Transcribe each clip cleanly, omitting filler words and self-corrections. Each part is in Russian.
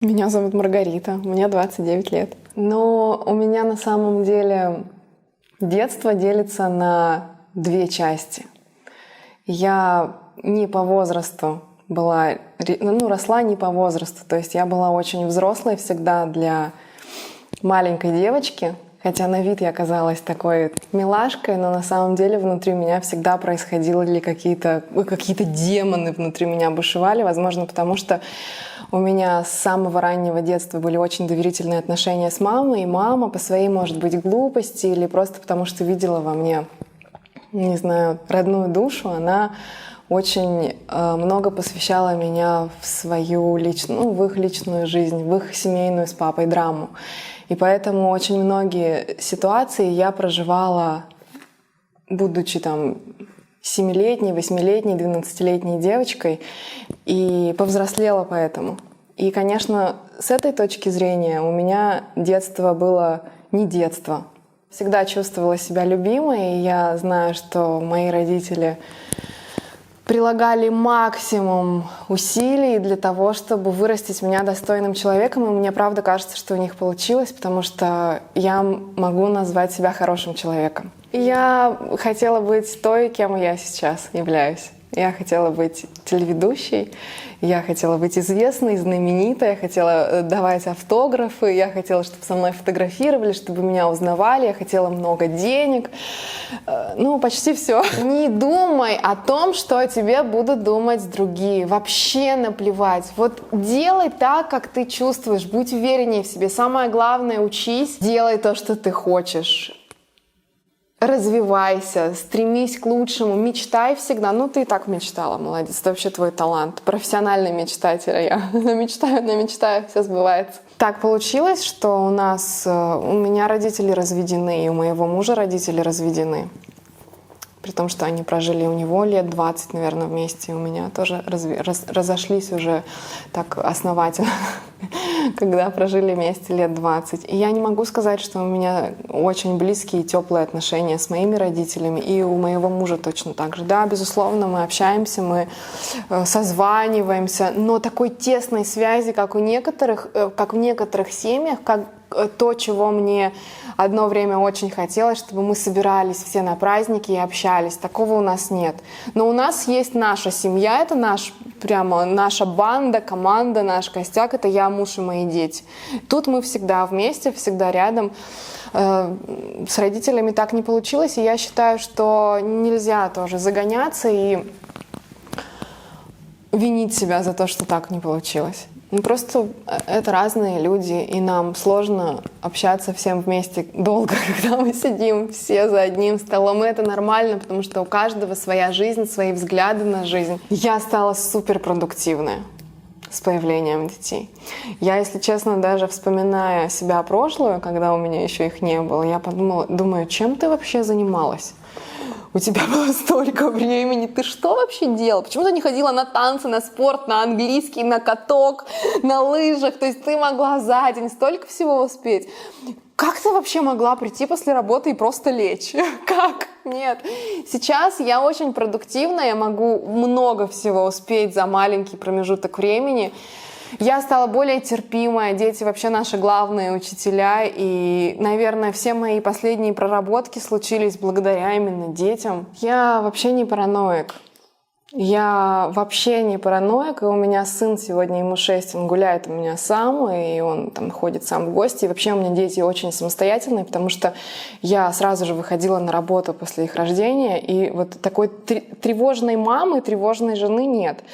Меня зовут Маргарита, мне 29 лет. Но у меня на самом деле детство делится на две части. Я не по возрасту была, росла не по возрасту. То есть я была очень взрослой всегда для маленькой девочки. Хотя на вид я казалась такой милашкой, но на самом деле внутри меня всегда происходили какие-то демоны внутри меня бушевали. Возможно, потому что у меня с самого раннего детства были очень доверительные отношения с мамой. И мама по своей, может быть, глупости или просто потому что видела во мне, не знаю, родную душу, она очень много посвящала меня в свою личную, в их личную жизнь, в их семейную с папой драму. И поэтому очень многие ситуации я проживала, будучи там 7-летней, 8-летней, 12-летней девочкой, и повзрослела поэтому. И, конечно, с этой точки зрения у меня детство было не детство. Всегда чувствовала себя любимой, и я знаю, что мои родители прилагали максимум усилий для того, чтобы вырастить меня достойным человеком, и мне правда кажется, что у них получилось, потому что я могу назвать себя хорошим человеком. Я хотела быть той, кем я сейчас являюсь. Я хотела быть телеведущей, я хотела быть известной, знаменитой, я хотела давать автографы, я хотела, чтобы со мной фотографировали, чтобы меня узнавали, я хотела много денег. Почти все. Не думай о том, что о тебе будут думать другие. Вообще наплевать. Вот делай так, как ты чувствуешь, будь увереннее в себе. Самое главное, учись, делай то, что ты хочешь. Развивайся, стремись к лучшему, мечтай всегда. Ты и так мечтала, молодец, это вообще твой талант. Профессиональный мечтатель я. Мечтаю, все сбывается. Так получилось, что у меня родители разведены, и у моего мужа родители разведены. При том, что они прожили у него лет 20, наверное, вместе, и у меня тоже разошлись уже так основательно, когда прожили вместе лет 20. И я не могу сказать, что у меня очень близкие и теплые отношения с моими родителями, и у моего мужа точно так же. Да, безусловно, мы общаемся, мы созваниваемся, но такой тесной связи, как в некоторых семьях, как то, чего мне одно время очень хотелось, чтобы мы собирались все на праздники и общались. Такого у нас нет. Но у нас есть наша семья, это наша банда, команда, наш костяк, это я, муж и мои дети. Тут мы всегда вместе, всегда рядом. С родителями так не получилось, и я считаю, что нельзя тоже загоняться и винить себя за то, что так не получилось. Просто это разные люди, и нам сложно общаться всем вместе долго, когда мы сидим все за одним столом. И это нормально, потому что у каждого своя жизнь, свои взгляды на жизнь. Я стала суперпродуктивная с появлением детей. Я, если честно, даже вспоминая себя прошлую, когда у меня еще их не было, я думаю, чем ты вообще занималась? У тебя было столько времени, ты что вообще делала? Почему ты не ходила на танцы, на спорт, на английский, на каток, на лыжах? То есть ты могла за день столько всего успеть. Как ты вообще могла прийти после работы и просто лечь? Как? Нет. Сейчас я очень продуктивна, я могу много всего успеть за маленький промежуток времени. Я стала более терпимая, дети вообще наши главные учителя, и, наверное, все мои последние проработки случились благодаря именно детям. Я вообще не параноик. И у меня сын сегодня, ему 6, он гуляет у меня сам, и он там ходит сам в гости. И вообще у меня дети очень самостоятельные, потому что я сразу же выходила на работу после их рождения, и вот такой тревожной мамы, тревожной жены нет.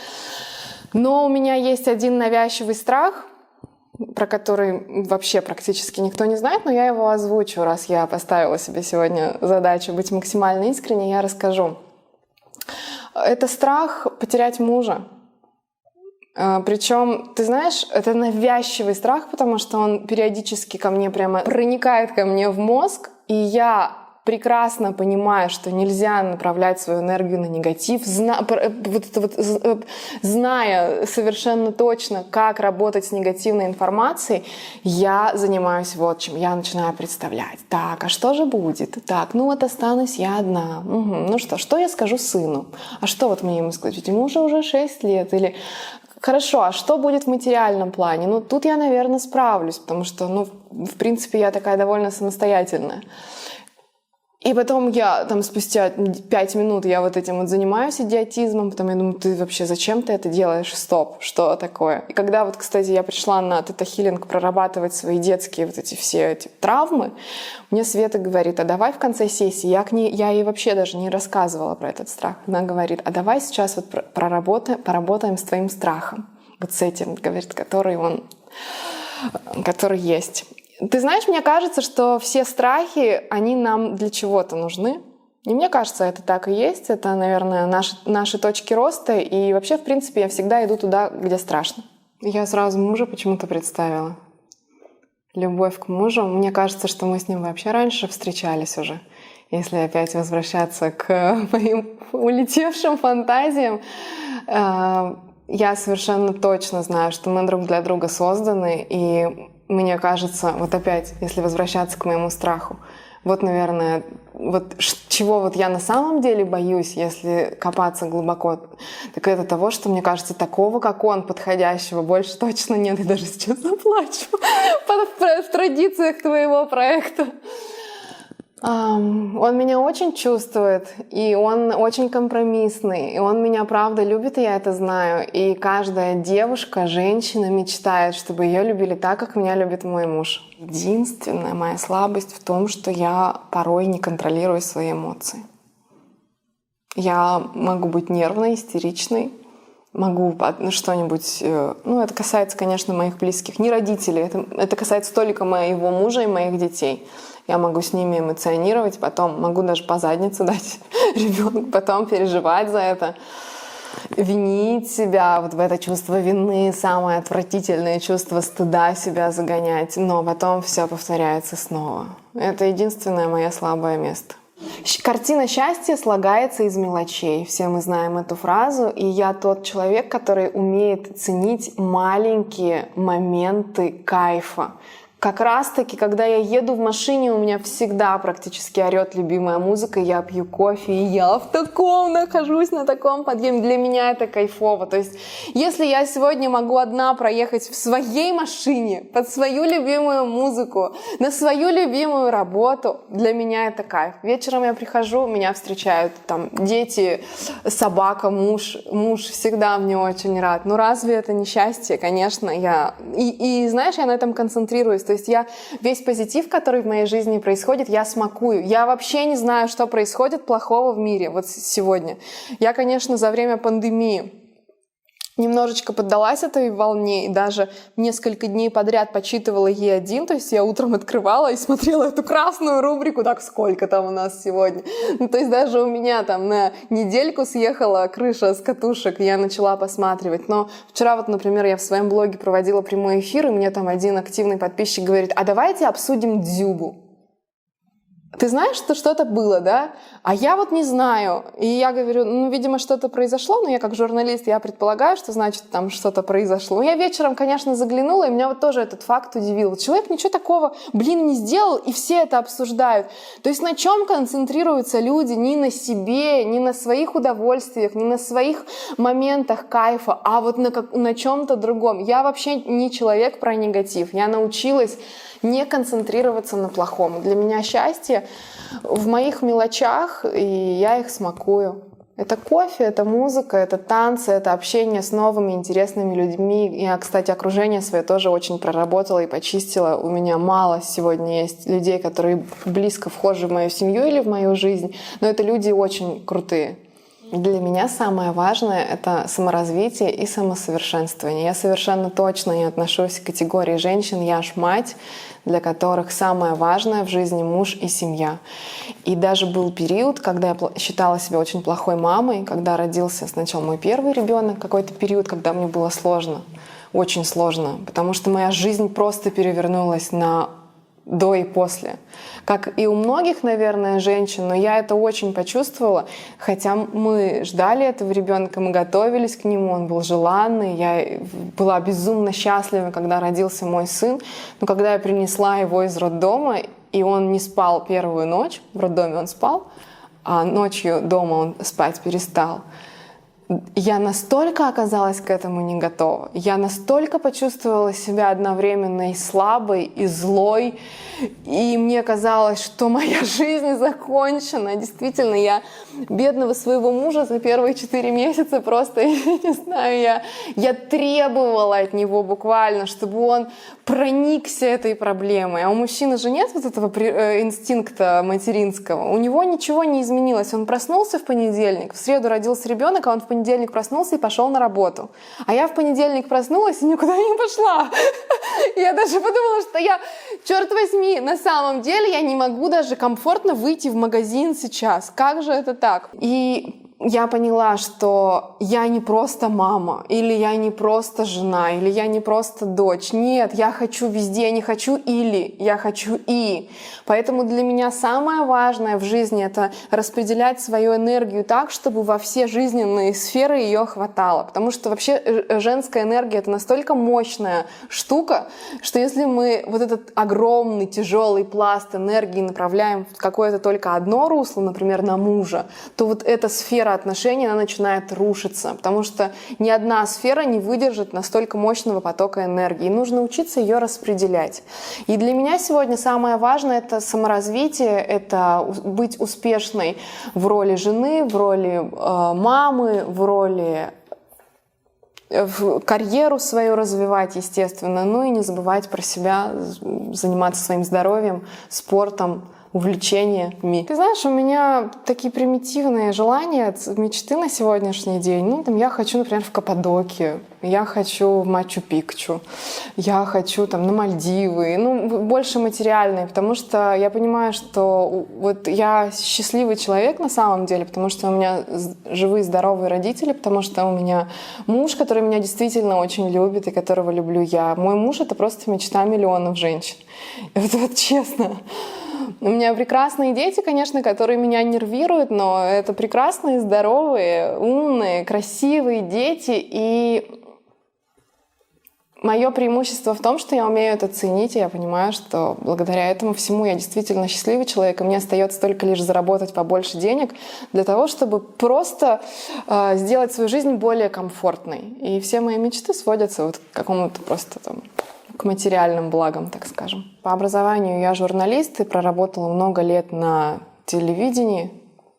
Но у меня есть один навязчивый страх, про который вообще практически никто не знает, но я его озвучу, раз я поставила себе сегодня задачу быть максимально искренней, я расскажу. Это страх потерять мужа. Причем, ты знаешь, это навязчивый страх, потому что он периодически проникает ко мне в мозг, и я прекрасно понимая, что нельзя направлять свою энергию на негатив, зная совершенно точно, как работать с негативной информацией, я занимаюсь вот чем. Я начинаю представлять. Так, а что же будет? Так, останусь я одна. Угу. Что я скажу сыну? А что мне ему сказать? Ведь ему уже 6 лет. Или Хорошо, а что будет в материальном плане? Ну, тут я, наверное, справлюсь, потому что, ну, в принципе, я такая довольно самостоятельная. И потом я там спустя 5 минут я вот этим вот занимаюсь идиотизмом, потом я думаю, ты вообще зачем ты это делаешь? Стоп, что такое? И когда вот, кстати, я пришла на тета-хилинг прорабатывать свои детские вот эти все эти травмы, мне Света говорит, а давай в конце сессии, я ей вообще даже не рассказывала про этот страх, она говорит, а давай сейчас вот поработаем с твоим страхом, вот с этим, говорит, который есть. Ты знаешь, мне кажется, что все страхи, они нам для чего-то нужны. И мне кажется, это так и есть. Это, наверное, наши точки роста. И вообще, в принципе, я всегда иду туда, где страшно. Я сразу мужа почему-то представила. Любовь к мужу. Мне кажется, что мы с ним вообще раньше встречались уже. Если опять возвращаться к моим улетевшим фантазиям, я совершенно точно знаю, что мы друг для друга созданы. И мне кажется, вот опять, если возвращаться к моему страху, вот, наверное, вот чего вот я на самом деле боюсь, если копаться глубоко, так это того, что, мне кажется, такого, как он, подходящего, больше точно нет. И даже сейчас заплачу в традициях твоего проекта. Он меня очень чувствует, и он очень компромиссный, и он меня правда любит, и я это знаю. И каждая девушка, женщина мечтает, чтобы ее любили так, как меня любит мой муж. Единственная моя слабость в том, что я порой не контролирую свои эмоции. Я могу быть нервной, истеричной, могу что-нибудь... Ну, это касается, конечно, моих близких, не родителей. Это касается только моего мужа и моих детей. Я могу с ними эмоционировать, потом могу даже по заднице дать ребенку, потом переживать за это, винить себя, вот в это чувство вины, самое отвратительное чувство стыда себя загонять, но потом все повторяется снова. Это единственное мое слабое место. Картина счастья слагается из мелочей. Все мы знаем эту фразу. И я тот человек, который умеет ценить маленькие моменты кайфа. Как раз-таки, когда я еду в машине, у меня всегда практически орет любимая музыка, я пью кофе, и я в таком нахожусь, на таком подъеме. Для меня это кайфово. То есть, если я сегодня могу одна проехать в своей машине, под свою любимую музыку, на свою любимую работу, для меня это кайф. Вечером я прихожу, меня встречают там дети, собака, муж. Муж всегда мне очень рад. Ну разве это не счастье? Конечно, И знаешь, я на этом концентрируюсь. То есть я весь позитив, который в моей жизни происходит, я смакую. Я вообще не знаю, что происходит плохого в мире вот сегодня. Я, конечно, за время пандемии немножечко поддалась этой волне и даже несколько дней подряд почитывала Е1, то есть я утром открывала и смотрела эту красную рубрику, так сколько там у нас сегодня. Ну, то есть даже у меня там на недельку съехала крыша с катушек, я начала посматривать. Но вчера вот, например, я в своем блоге проводила прямой эфир, и мне там один активный подписчик говорит, а давайте обсудим Дзюбу. Ты знаешь, что что-то было, да? А я вот не знаю. И я говорю, ну, видимо, что-то произошло, но я как журналист, я предполагаю, что значит там что-то произошло. Я вечером, конечно, заглянула, и меня вот тоже этот факт удивил. Человек ничего такого, не сделал, и все это обсуждают. То есть на чем концентрируются люди? Не на себе, не на своих удовольствиях, не на своих моментах кайфа, а вот на чем-то другом. Я вообще не человек про негатив. Я научилась не концентрироваться на плохом. Для меня счастье в моих мелочах, и я их смакую. Это кофе, это музыка, это танцы, это общение с новыми интересными людьми. Я, кстати, окружение свое тоже очень проработала и почистила. У меня мало сегодня есть людей, которые близко вхожи в мою семью или в мою жизнь, но это люди очень крутые. Для меня самое важное — это саморазвитие и самосовершенствование. Я совершенно точно не отношусь к категории женщин, я ж мать, для которых самое важное в жизни — муж и семья. И даже был период, когда я считала себя очень плохой мамой, когда родился сначала мой первый ребенок, какой-то период, когда мне было сложно, очень сложно, потому что моя жизнь просто перевернулась на до и после. Как и у многих, наверное, женщин, но я это очень почувствовала. Хотя мы ждали этого ребенка, мы готовились к нему, он был желанный. Я была безумно счастлива, когда родился мой сын. Но когда я принесла его из роддома, и он не спал первую ночь, в роддоме он спал, а ночью дома он спать перестал, я настолько оказалась к этому не готова. Я настолько почувствовала себя одновременно и слабой, и злой. И мне казалось, что моя жизнь закончена. Действительно, я бедного своего мужа за первые 4 месяца просто, я не знаю, я требовала от него буквально, чтобы он проникся этой проблемой. А у мужчины же нет вот этого инстинкта материнского. У него ничего не изменилось. Он проснулся в понедельник, в среду родился ребенок, а он в понедельник проснулся и пошел на работу. А я в понедельник проснулась и никуда не пошла. Я даже подумала, что черт возьми, на самом деле я не могу даже комфортно выйти в магазин сейчас. Как же это так? И я поняла, что я не просто мама, или я не просто жена, или я не просто дочь. Нет, я хочу везде, я не хочу или, я хочу и. Поэтому для меня самое важное в жизни — это распределять свою энергию так, чтобы во все жизненные сферы ее хватало. Потому что вообще женская энергия — это настолько мощная штука, что если мы вот этот огромный, тяжелый пласт энергии направляем в какое-то только одно русло, например, на мужа, то вот эта сфера отношений, она начинает рушиться, потому что ни одна сфера не выдержит настолько мощного потока энергии. И нужно учиться ее распределять. И для меня сегодня самое важное — это саморазвитие, это быть успешной в роли жены, в роли мамы, в роли карьеру свою развивать, естественно, ну и не забывать про себя, заниматься своим здоровьем, спортом, увлечениями. Ты знаешь, у меня такие примитивные желания, мечты на сегодняшний день. Ну, там, я хочу, например, в Каппадокию, я хочу в Мачу-Пикчу, я хочу там на Мальдивы, ну, больше материальные, потому что я понимаю, что вот я счастливый человек на самом деле, потому что у меня живые, здоровые родители, потому что у меня муж, который меня действительно очень любит и которого люблю я. Мой муж — это просто мечта миллионов женщин. Вот честно. У меня прекрасные дети, конечно, которые меня нервируют, но это прекрасные, здоровые, умные, красивые дети. И мое преимущество в том, что я умею это ценить, и я понимаю, что благодаря этому всему я действительно счастливый человек, и мне остается только лишь заработать побольше денег для того, чтобы просто сделать свою жизнь более комфортной. И все мои мечты сводятся вот к какому-то просто там к материальным благам, так скажем. По образованию я журналист и проработала много лет на телевидении.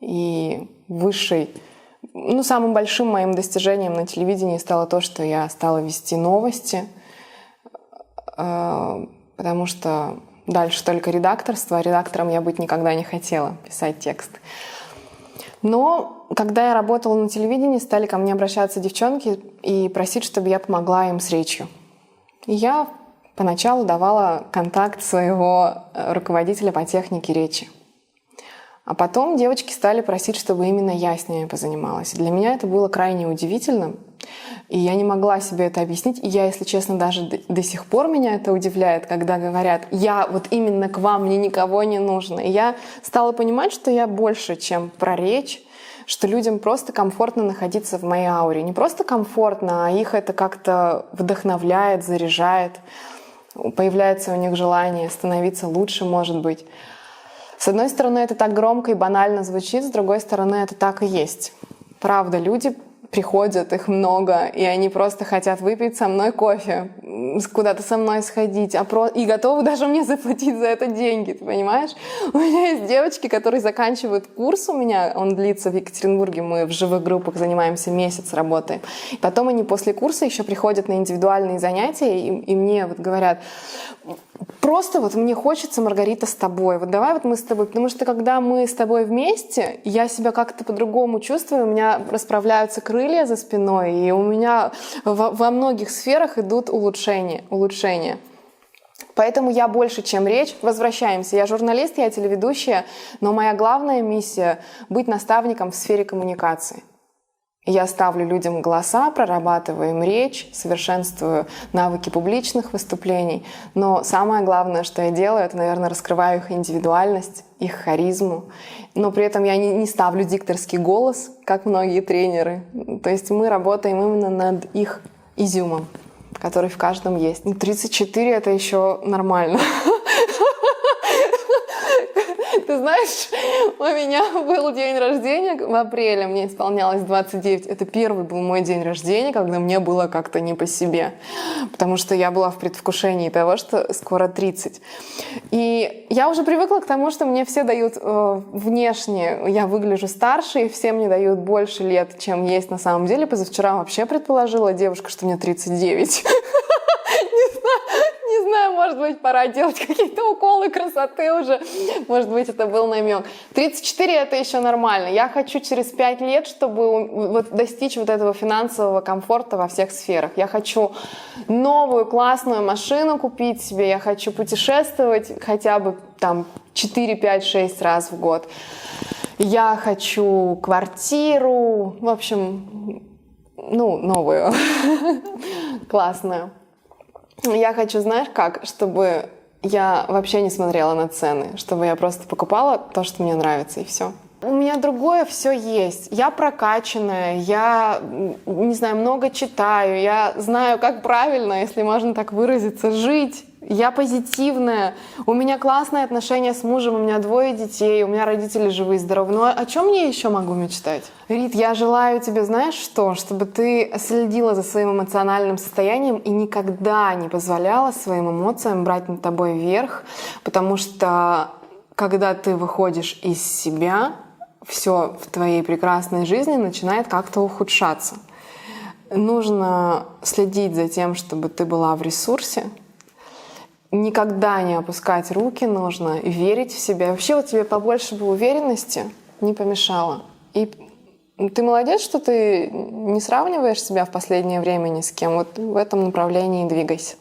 И самым большим моим достижением на телевидении стало то, что я стала вести новости, потому что дальше только редакторство, а редактором я быть никогда не хотела, писать текст. Но когда я работала на телевидении, стали ко мне обращаться девчонки и просить, чтобы я помогла им с речью. И я поначалу давала контакт своего руководителя по технике речи. А потом девочки стали просить, чтобы именно я с ними позанималась. Для меня это было крайне удивительно, и я не могла себе это объяснить. И я, если честно, даже до сих пор меня это удивляет, когда говорят: я вот именно к вам, мне никого не нужно. И я стала понимать, что я больше, чем про речь, что людям просто комфортно находиться в моей ауре. Не просто комфортно, а их это как-то вдохновляет, заряжает. Появляется у них желание становиться лучше, может быть. С одной стороны, это так громко и банально звучит, с другой стороны, это так и есть. Правда, люди приходят, их много, и они просто хотят выпить со мной кофе, куда-то со мной сходить, и готовы даже мне заплатить за это деньги, ты понимаешь? У меня есть девочки, которые заканчивают курс у меня, он длится в Екатеринбурге, мы в живых группах занимаемся, месяц работаем. И потом они после курса еще приходят на индивидуальные занятия, и мне вот говорят: просто вот мне хочется, Маргарита, с тобой. Вот давай вот мы с тобой. Потому что когда мы с тобой вместе, я себя как-то по-другому чувствую, у меня расправляются крылья за спиной, и у меня во многих сферах идут улучшения. Поэтому я больше, чем речь. Возвращаемся. Я журналист, я телеведущая, но моя главная миссия — быть наставником в сфере коммуникации. Я ставлю людям голоса, прорабатываю им речь, совершенствую навыки публичных выступлений. Но самое главное, что я делаю, это, наверное, раскрываю их индивидуальность, их харизму. Но при этом я не ставлю дикторский голос, как многие тренеры. То есть мы работаем именно над их изюмом, который в каждом есть. 34 — это еще нормально. Ты знаешь, у меня был день рождения в апреле, мне исполнялось 29. Это первый был мой день рождения, когда мне было как-то не по себе. Потому что я была в предвкушении того, что скоро 30. И я уже привыкла к тому, что мне все дают внешне, я выгляжу старше, и все мне дают больше лет, чем есть на самом деле. Позавчера вообще предположила девушка, что мне 39. Не знаю, может быть, пора делать какие-то уколы красоты уже. Может быть, это был намек. 34 — это еще нормально. Я хочу через 5 лет, чтобы вот достичь вот этого финансового комфорта во всех сферах. Я хочу новую классную машину купить себе. Я хочу путешествовать хотя бы там 4, 5, 6 раз в год. Я хочу квартиру. В общем, новую. Классную. Я хочу, знаешь как, чтобы я вообще не смотрела на цены, чтобы я просто покупала то, что мне нравится, и все. У меня другое все есть. Я прокачанная, я, не знаю, много читаю, я знаю, как правильно, если можно так выразиться, жить. Я позитивная, у меня классные отношения с мужем, у меня 2 детей, у меня родители живые, здоровые. Ну о чем мне еще могу мечтать? Рит, я желаю тебе, знаешь что? Чтобы ты следила за своим эмоциональным состоянием и никогда не позволяла своим эмоциям брать над тобой верх, потому что когда ты выходишь из себя, все в твоей прекрасной жизни начинает как-то ухудшаться. Нужно следить за тем, чтобы ты была в ресурсе. Никогда не опускать руки нужно, верить в себя. Вообще вот тебе побольше бы уверенности не помешало. И ты молодец, что ты не сравниваешь себя в последнее время ни с кем. Вот в этом направлении двигайся.